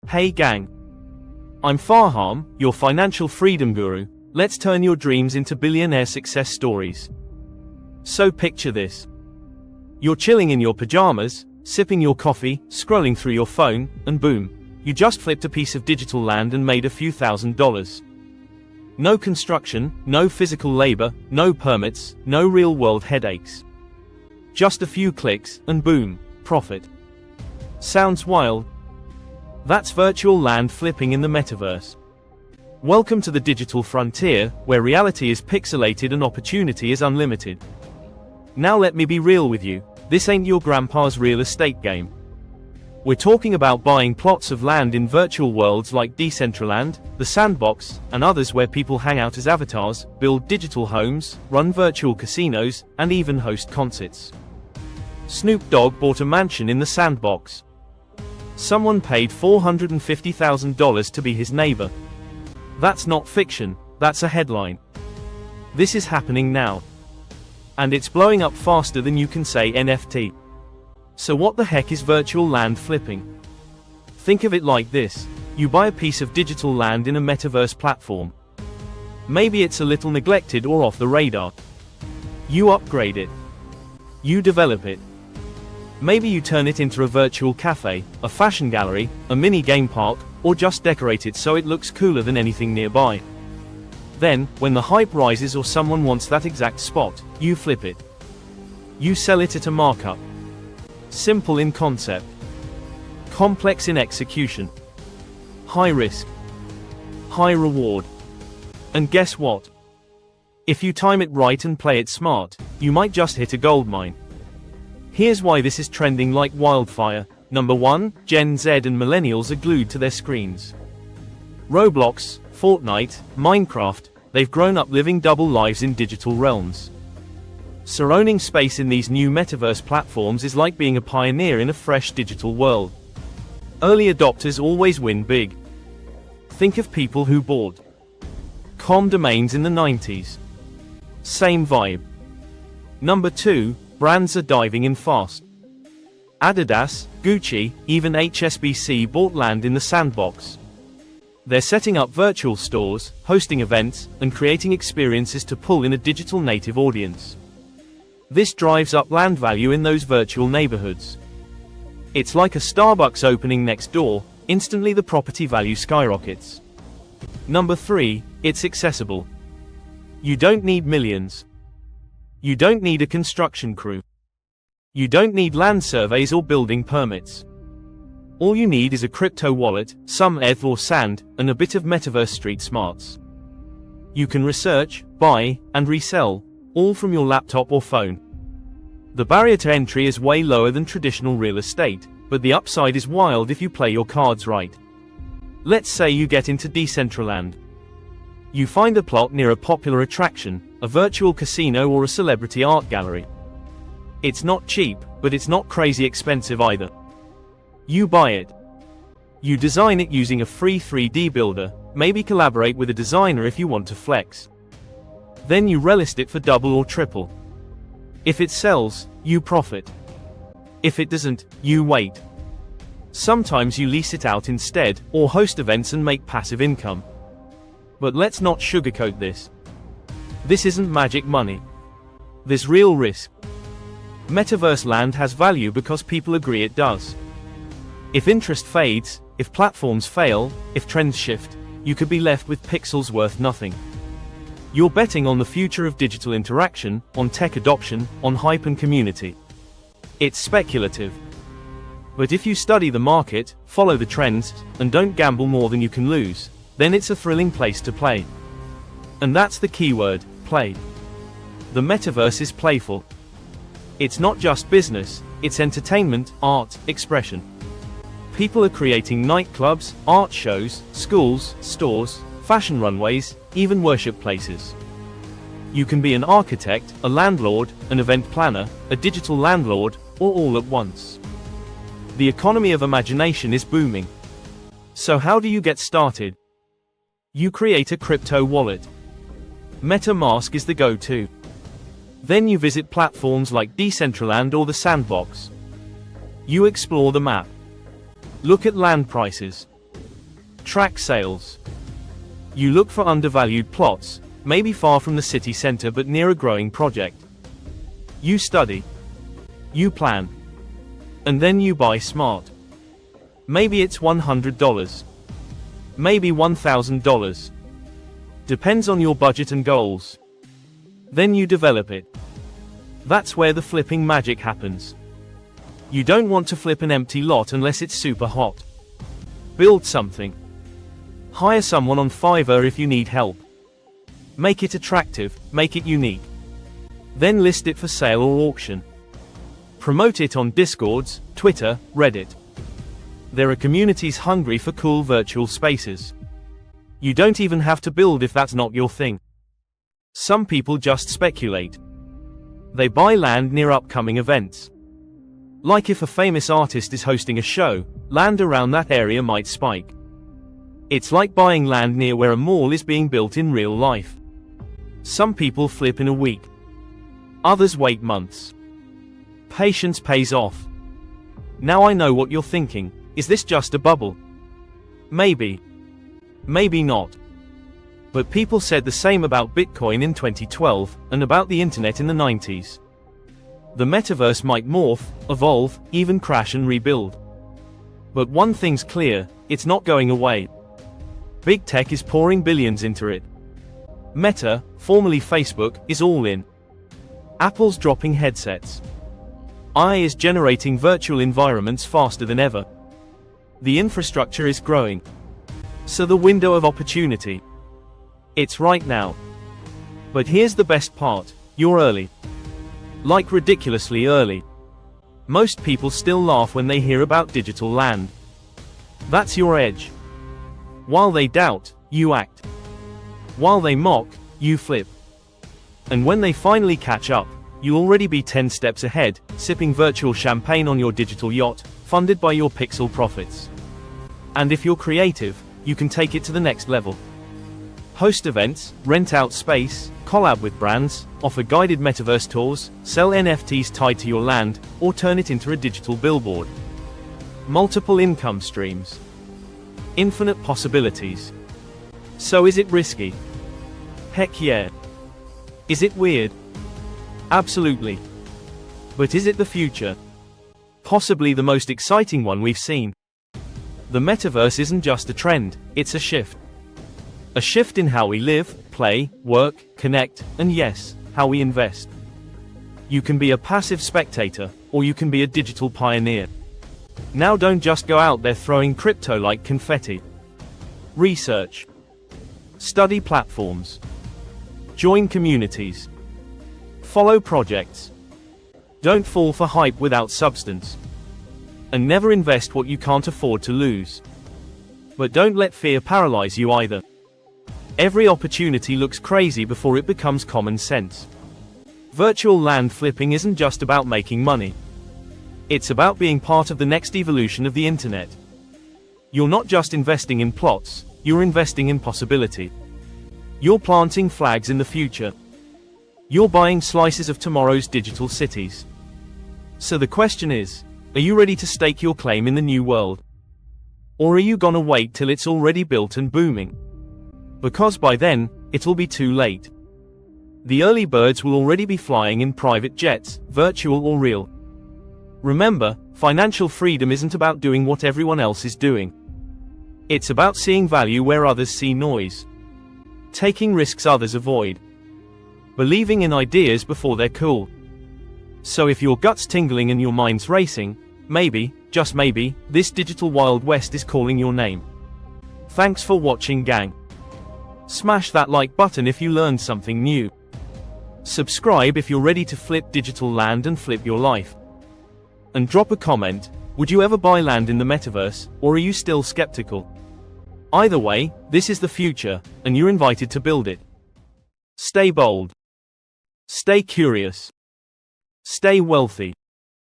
Hey gang. I'm Fahaam, your financial freedom guru. Let's turn your dreams into billionaire success stories. So picture this. You're chilling in your pajamas, sipping your coffee, scrolling through your phone, and boom, you just flipped a piece of digital land and made a few $1,000s. No construction, no physical labor, no permits, no real-world headaches. Just a few clicks, and boom, profit. Sounds wild? That's virtual land flipping in the metaverse. Welcome to the digital frontier, where reality is pixelated and opportunity is unlimited. Now let me be real with you, this ain't your grandpa's real estate game. We're talking about buying plots of land in virtual worlds like Decentraland, The Sandbox, and others where people hang out as avatars, build digital homes, run virtual casinos, and even host concerts. Snoop Dogg bought a mansion in The Sandbox. Someone paid $450,000 to be his neighbor. That's not fiction, that's a headline. This is happening now. And it's blowing up faster than you can say NFT. So what the heck is virtual land flipping? Think of it like this. You buy a piece of digital land in a metaverse platform. Maybe it's a little neglected or off the radar. You upgrade it. You develop it. Maybe you turn it into a virtual cafe, a fashion gallery, a mini game park, or just decorate it so it looks cooler than anything nearby. Then, when the hype rises or someone wants that exact spot, you flip it. You sell it at a markup. Simple in concept. Complex in execution. High risk. High reward. And guess what? If you time it right and play it smart, you might just hit a goldmine. Here's why this is trending like wildfire. Number 1, Gen Z and millennials are glued to their screens. Roblox, Fortnite, Minecraft, they've grown up living double lives in digital realms. So owning space in these new metaverse platforms is like being a pioneer in a fresh digital world. Early adopters always win big. Think of people who bought .com domains in the 90s. Same vibe. Number 2, brands are diving in fast. Adidas, Gucci, even HSBC bought land in the Sandbox. They're setting up virtual stores, hosting events, and creating experiences to pull in a digital native audience. This drives up land value in those virtual neighborhoods. It's like a Starbucks opening next door, instantly the property value skyrockets. Number 3, it's accessible. You don't need millions. You don't need a construction crew. You don't need land surveys or building permits. All you need is a crypto wallet, some ETH or SAND, and a bit of metaverse street smarts. You can research, buy, and resell, all from your laptop or phone. The barrier to entry is way lower than traditional real estate, but the upside is wild if you play your cards right. Let's say you get into Decentraland. You find a plot near a popular attraction, a virtual casino or a celebrity art gallery. It's not cheap, but it's not crazy expensive either. You buy it. You design it using a free 3D builder, maybe collaborate with a designer if you want to flex. Then you relist it for double or triple. If it sells, you profit. If it doesn't, you wait. Sometimes you lease it out instead, or host events and make passive income. But let's not sugarcoat this. This isn't magic money. There's real risk. Metaverse land has value because people agree it does. If interest fades, if platforms fail, if trends shift, you could be left with pixels worth nothing. You're betting on the future of digital interaction, on tech adoption, on hype and community. It's speculative. But if you study the market, follow the trends, and don't gamble more than you can lose, then it's a thrilling place to play. And that's the keyword, play. The metaverse is playful. It's not just business, it's entertainment, art, expression. People are creating nightclubs, art shows, schools, stores, fashion runways, even worship places. You can be an architect, a landlord, an event planner, a digital landlord, or all at once. The economy of imagination is booming. So how do you get started? You create a crypto wallet. MetaMask is the go-to. Then you visit platforms like Decentraland or The Sandbox. You explore the map. Look at land prices. Track sales. You look for undervalued plots, maybe far from the city center but near a growing project. You study. You plan. And then you buy smart. Maybe it's $100. Maybe $1,000. Depends on your budget and goals. Then you develop it. That's where the flipping magic happens. You don't want to flip an empty lot unless it's super hot. Build something. Hire someone on Fiverr if you need help. Make it attractive, make it unique. Then list it for sale or auction. Promote it on Discords, Twitter, Reddit. There are communities hungry for cool virtual spaces. You don't even have to build if that's not your thing. Some people just speculate. They buy land near upcoming events. Like if a famous artist is hosting a show, land around that area might spike. It's like buying land near where a mall is being built in real life. Some people flip in a week. Others wait months. Patience pays off. Now I know what you're thinking. Is this just a bubble? Maybe. Maybe not. But people said the same about Bitcoin in 2012, and about the internet in the 90s. The metaverse might morph, evolve, even crash and rebuild. But one thing's clear, it's not going away. Big tech is pouring billions into it. Meta, formerly Facebook, is all in. Apple's dropping headsets. AI is generating virtual environments faster than ever. The infrastructure is growing. So the window of opportunity. It's right now. But here's the best part, you're early. Like ridiculously early. Most people still laugh when they hear about digital land. That's your edge. While they doubt, you act. While they mock, you flip. And when they finally catch up, you'll already be 10 steps ahead, sipping virtual champagne on your digital yacht, funded by your pixel profits. And if you're creative, you can take it to the next level. Host events, rent out space, collab with brands, offer guided metaverse tours, sell NFTs tied to your land, or turn it into a digital billboard. Multiple income streams. Infinite possibilities. So is it risky? Heck yeah. Is it weird? Absolutely. But is it the future? Possibly the most exciting one we've seen. The metaverse isn't just a trend, it's a shift. A shift in how we live, play, work, connect, and yes, how we invest. You can be a passive spectator, or you can be a digital pioneer. Now don't just go out there throwing crypto like confetti. Research. Study platforms. Join communities. Follow projects. Don't fall for hype without substance. And never invest what you can't afford to lose. But don't let fear paralyze you either. Every opportunity looks crazy before it becomes common sense. Virtual land flipping isn't just about making money. It's about being part of the next evolution of the internet. You're not just investing in plots, you're investing in possibility. You're planting flags in the future. You're buying slices of tomorrow's digital cities. So the question is, are you ready to stake your claim in the new world? Or are you gonna wait till it's already built and booming? Because by then, it'll be too late. The early birds will already be flying in private jets, virtual or real. Remember, financial freedom isn't about doing what everyone else is doing. It's about seeing value where others see noise. Taking risks others avoid. Believing in ideas before they're cool. So if your gut's tingling and your mind's racing, maybe, just maybe, this digital Wild West is calling your name. Thanks for watching, gang. Smash that like button if you learned something new. Subscribe if you're ready to flip digital land and flip your life. And drop a comment, would you ever buy land in the metaverse, or are you still skeptical? Either way, this is the future, and you're invited to build it. Stay bold. Stay curious. Stay wealthy.